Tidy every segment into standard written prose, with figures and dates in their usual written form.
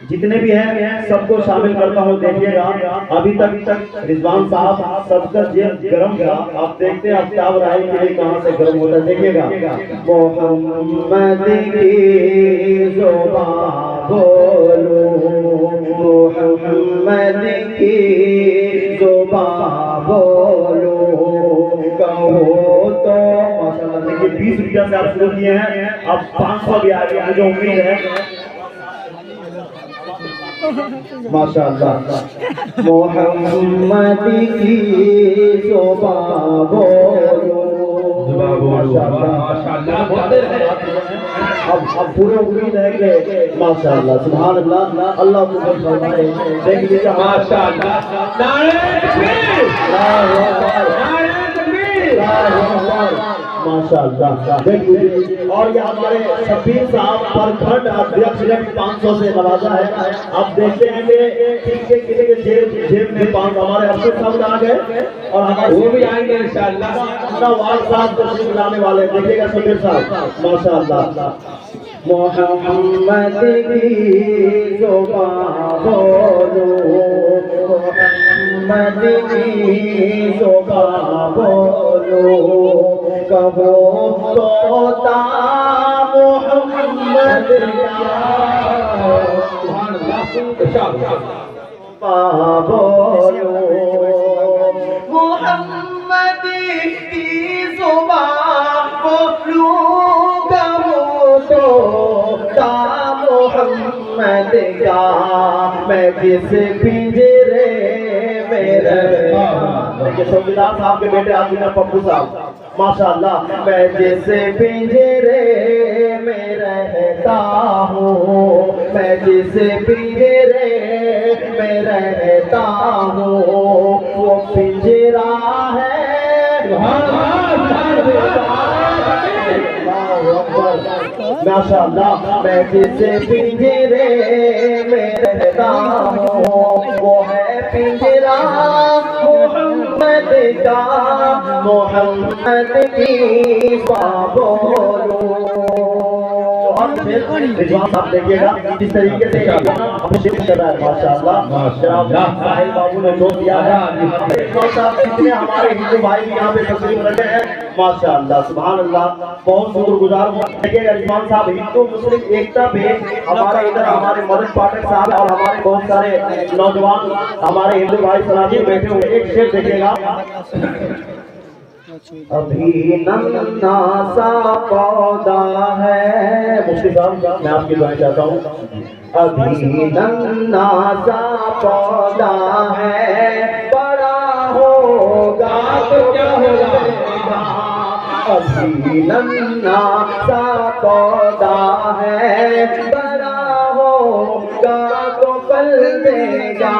जितने भी हैं सबको शामिल करता हूँ। देखिएगा अभी तक रिजवान साहब सबका जेब गर्म था, आप देखते हैं आफ्ताब राही के लिए कहाँ से गर्म होता है। देखिएगा मोहम्मद की ज़ुबान बोलो, मोहम्मद की ज़ुबान बोलो, कहो तो माशाल्लाह। देखिए 20 रुपया से आप शुरू किए हैं, अब 500 भी आ गया, मुझे उम्मीद है माशाअल्लाह। मोहम्मद की ज़ुबान बोलो, माशाअल्लाह। अब पूरे उम्मीद है कि माशाअल्लाह सुभान अल्लाह, अल्लाह को फरमाए। देख लीजिए माशाअल्लाह, नारे तकबीर, नारे तकबीर, माशाअल्लाह। देख लीजिए, और ये हमारे शबीर साहब प्रखंड अध्यक्ष ने 500 से नवाजा है। अब देखते हैं कि किसी के जेब में 500 हमारे अफसर साहब आ गए और हमारे वो भी आएंगे इंशाअल्लाह। अपना वाल साहब तशरीफ लाने वाले, देखिएगा शबीर साहब माशाअल्लाह। मोहम्मद की ज़ुबान बोलो, मोहम्मद की ज़ुबान बोलो, कहो तोता मोहम्मद बोलो, मोहम्मद की ज़ुबान बोलो, कहो तोता मोहम्मद का, मैं जिस पिंजरे में रहता। शौकीदार साहब के बेटे आजीना पप्पू साहब माशाअल्लाह। मैं जिस पिंजरे में रहता हूँ, मैं जिस पिंजरे में रहता हूँ, वो पिंजरा है माशाअल्लाह। मैं जिस पिंजरे में रहता हूँ, वो है पिंजरा मोहम्मद का, मोहम्मद की बोलो। रिजवान साहब देखिएगा जिस तरीके से अभिषेक कर रहा है माशाअल्लाह। साहिल बाबू ने जो दिया है, हमारे हिंदू भाई भी यहाँ पे तशरीफ रखे हैं माशाअल्लाह सुभान अल्लाह, बहुत शुक्रगुजार हूँ। देखिएगा रिजवान साहब हिंदू मुस्लिम एकता पे हमारे इधर हमारे मदन पाठक साहब और हमारे बहुत सारे नौजवान हमारे हिंदू भाई सलाजी बैठे हुए। एक शेर देखिएगा, अभी नन्ना सा पौधा है, मुफ्ती साहब मैं आपकी दुआएं चाहता हूँ। अभी नन्ना सा पौधा है, बड़ा होगा तो क्या होगा। अभी नन्ना सा पौधा है, बड़ा होगा तो फल देगा।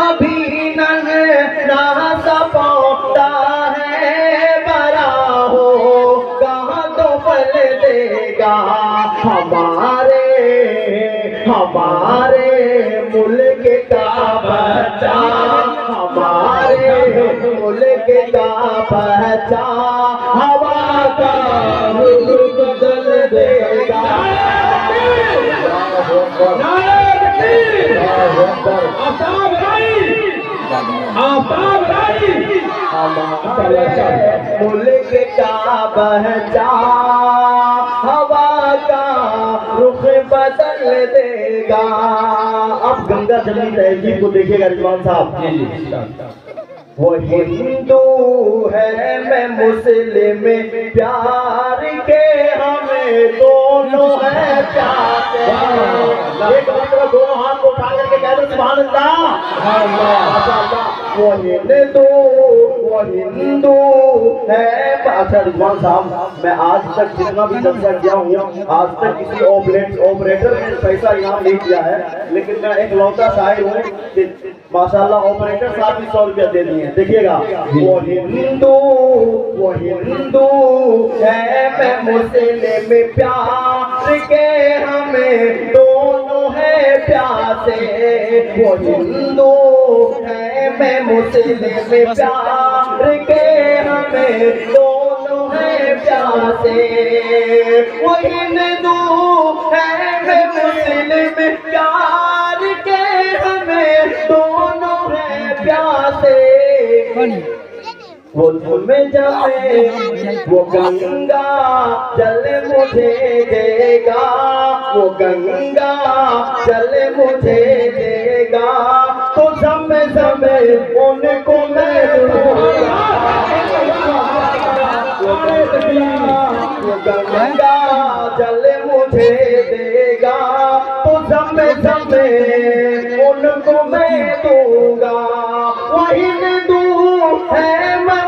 अभी नन्ना सा पौधा है, बड़ा होगा तो फल देगा। हमारे मुल्क का बच्चा, हमारे मुल्क का बच्चा हवा का रुख बदल देगा। मुल्क का बच्चा हवा का रुख बदल देगा। अब गंगा जमनी तहजीब को देखिएगा रिजवान साहब। वो हिंदू है मैं मुस्लिम, प्यार के हमें दोनों है प्यार। एक मतलब दोनों हाथ को उठा करके कह दो सुभान अल्लाह। वो हिंदू है। अच्छा रिजवान साहब, मैं आज तक जितना भी जलसा किया हूँ, आज तक किसी ऑपरेटर ने पैसा इनाम नहीं किया है, लेकिन मैं एक लौटा शायर हूँ माशाल्लाह। ऑपरेटर साहब भी 100 रुपया दे दिए। देखिएगा वो हिंदू है मैं मुस्लिम, प्यार के हमें दोनों है प्यासे। वो हिंदू है मैं मुस्लिम, प्यार के हमें दोनों है प्यासे, वो हिंदू है मुस्लिम प्यार के हमें दोनों है प्यासे। वो तुम्हें जाए वो गंगा जल मुझे देगा, वो गंगा जल मुझे देगा, तो ज़म-ज़म उनको मैं दूंगा। वो गंगा जल मुझे देगा, तो ज़म-ज़म उनको मैं दूंगा। वो हिंदू है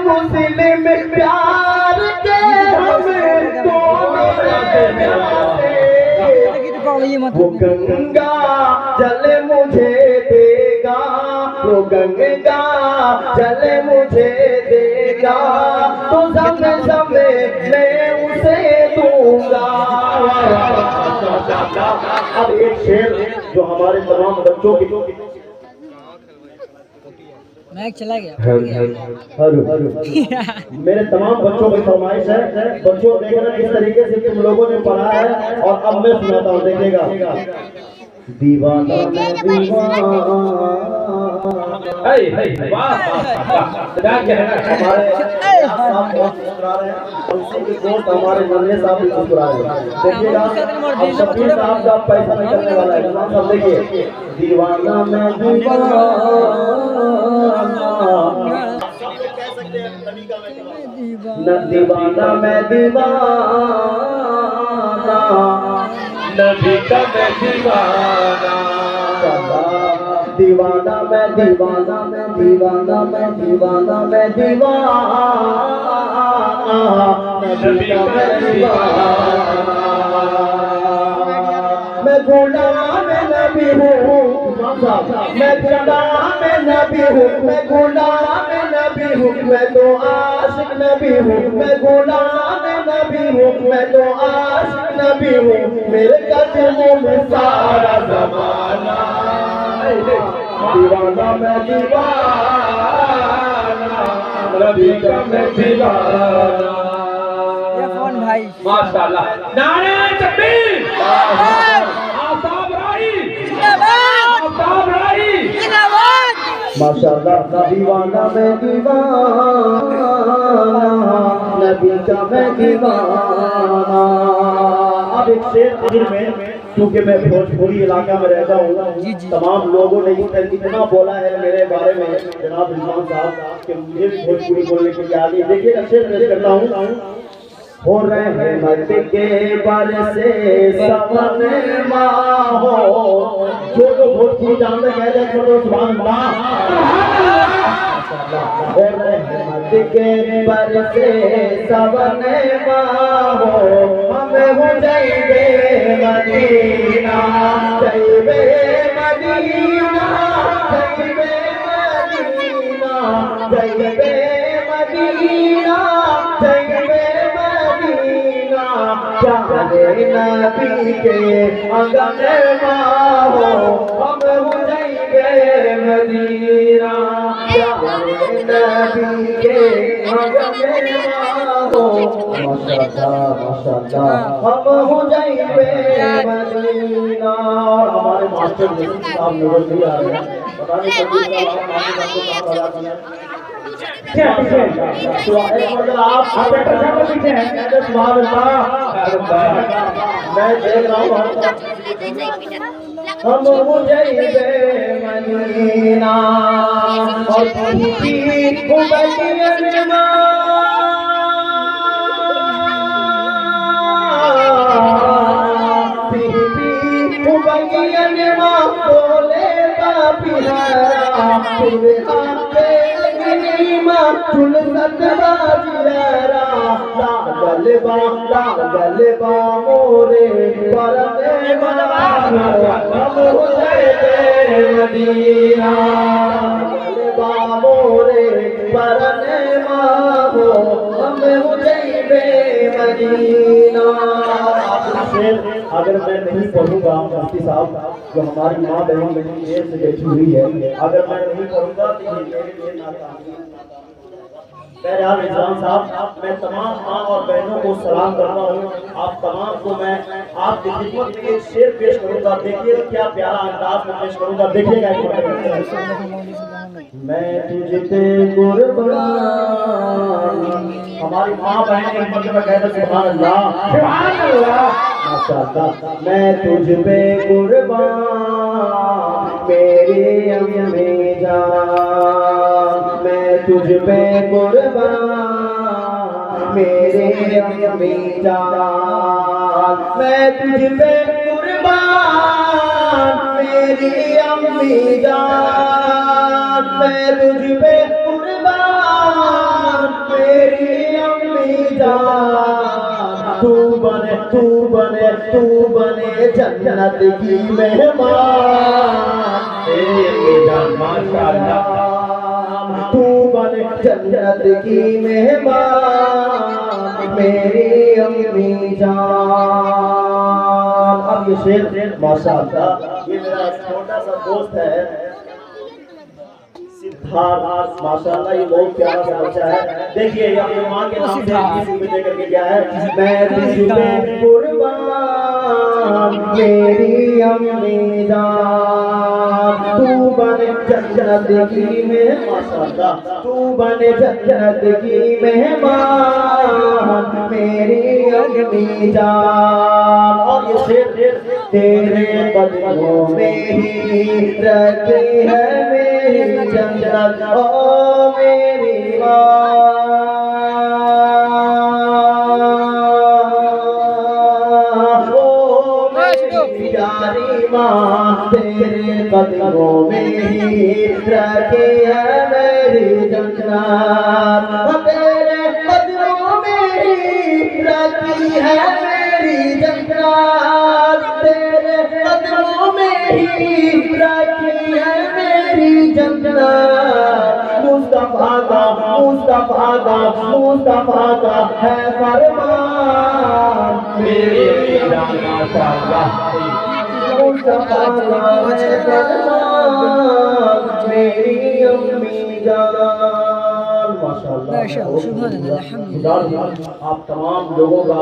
मुस्लिम प्यार के हमें दोनों प्यासे, वो गंगा जल मुझे देगा, वो गंगा जल मुझे देगा, तो ज़म-ज़म मैं उसे दूंगा। अब एक शेर जो हमारे तमाम बच्चों की मैक चला गया। मेरे तमाम बच्चों की फरमाइश है, बच्चों देखना किस तरीके से तुम लोगों ने पढ़ा है, और अब मैं सुनाता हूँ, देखिएगा। दीवाना मैं दीवाना, हमारे नन्हे साहब भी मुस्कुरा रहे हैं, देखिएगा। अब शफीर साहब का पैसा निकलने वाला है, सब देखिए। दीवाना मैं दीवाना, न दीवाना मैं दीवाना, नबी का मैं दीवाना, दीवाना मैं दीवाना, मैं दीवाना मैं दीवाना, मैं दीवाना नबी का मैं दीवाना। मैं गुलाम नबी हूँ, मैं गुलाम नबी हूँ, मैं गुलाम नबी हूँ, मैं तो आशिक नबी हूँ, मैं गुलाम नबी हूँ, मैं तो आशिक नबी हूँ, मेरे कदमों में सारा ज़माना। दीवाना मैं दीवाना, नबी का मैं दीवाना। भाई माशाअल्लाह, नारे तकबीर, आफताब राही जिंदाबाद, आफताब राही जिंदाबाद। माशाअल्लाह, दीवाना मैं दीवाना, नबी का मैं दीवाना। अब एक शेर आखिर में, क्योंकि मैं भोजपुरी इलाका में रहता हूँ, तमाम लोगों ने इतना बोला है मेरे बारे में जनाब रिजवान साहब कि मुझे भोजपुरी बोलने की याद है। देखिए शेर पेश करता हूँ। हो रहमत के बरसे सवन माहो, जो भोजपुरी जानते कहते हैं तो सुभान अल्लाह। हो रहमत के बरसे सवन माहो, हमें हो जाइबे मदीना, जाइबे मदीना, जाइबे मदीना, जाइबे मदीना, जाइबे नबी के आंगन माहो, हम हो जाएंगे मदीना, नबी के आंगन माहो। माशाअल्लाह माशाअल्लाह, हम हो जाएंगे मदीना। हमारे मास्टर साहब नजर नहीं आ रहे हैं, पता नहीं क्या आप पीछे हैं, मैं देख रहा हूँ। हम मुझे मदीना और चुन सतबाजियारा गलबा गलबा मोरे परदे मनाना, हम हुसैन मदीना गलबा मोरे परदे माहो, हम हुसैन मदीना। अगर मैं नहीं पढ़ूंगा मुफ्ती साहब, जो हमारी माँ बहन बहन देर से बैठी हुई है, अगर मैं नहीं पढ़ूंगा तो ये मेरे लिए नाकाम। बहरहाल रिजवान साहब, मैं तमाम माँ और बहनों को सलाम करता हूँ। आप तमाम को मैं आपकी खिदमत में एक शेर पेश करूँगा। देखिए क्या प्यारा अंदाज में पेश करूँगा, देखिएगा एक मिनट। मैं तुझ पे कुर्बान, हमारी माँ बहन एक मर्तबा कहते सुभान अल्लाह, सुभान अल्लाह, माशाअल्लाह। मैं तुझ पे कुर्बान मेरी अम्मी जान, मैं तुझ पे कुर्बान मेरे अम्मी जान, मैं तुझ पे कुर्बान मेरी अम्मी जान, मैं तुझ पे कुर्बान मेरी अम्मी जान। तू बने तू बने तू बने जन्नत की मेहमान, माशाअल्लाह। तू बने जन्नत की मेहमान मेरी अम्मी जान। अब ये शेर माशाअल्लाह, ये मेरा छोटा सा दोस्त है सिद्धार्थ, माशाअल्लाह ये बहुत प्यारा सा बच्चा है। देखिए ये अपनी माँ के नाम से गीत लेकर के गया है। मैं तुझ पे कुर्बान मेरी अम्मी जान, तू बने जन्नत की में, माशाअल्लाह, तू बने जन्नत की मेहमान मेरी अम्मी जान। और ये शेर, तेरे कदमों में ही रखी है मेरी जन्नत, ओ मेरी माँ, ओ मेरी प्यारी माँ, तेरे कदमों में ही रखी है मेरी जन्नत, तेरे कदमों में ही रखी है मेरी जन्नत, तेरे कदमों में ही रखी है मेरी जन्नत। मुस्तफा का मुस्तफा का मुस्तफा का है फरमान मेरी जान, माशाअल्लाह। मुस्तफा का है फरमान मेरी अम्मी जान, माशाअल्लाह। माशाअल्लाह, सुभान अल्लाह, अल्हम्दुलिल्लाह। आप तमाम लोगों का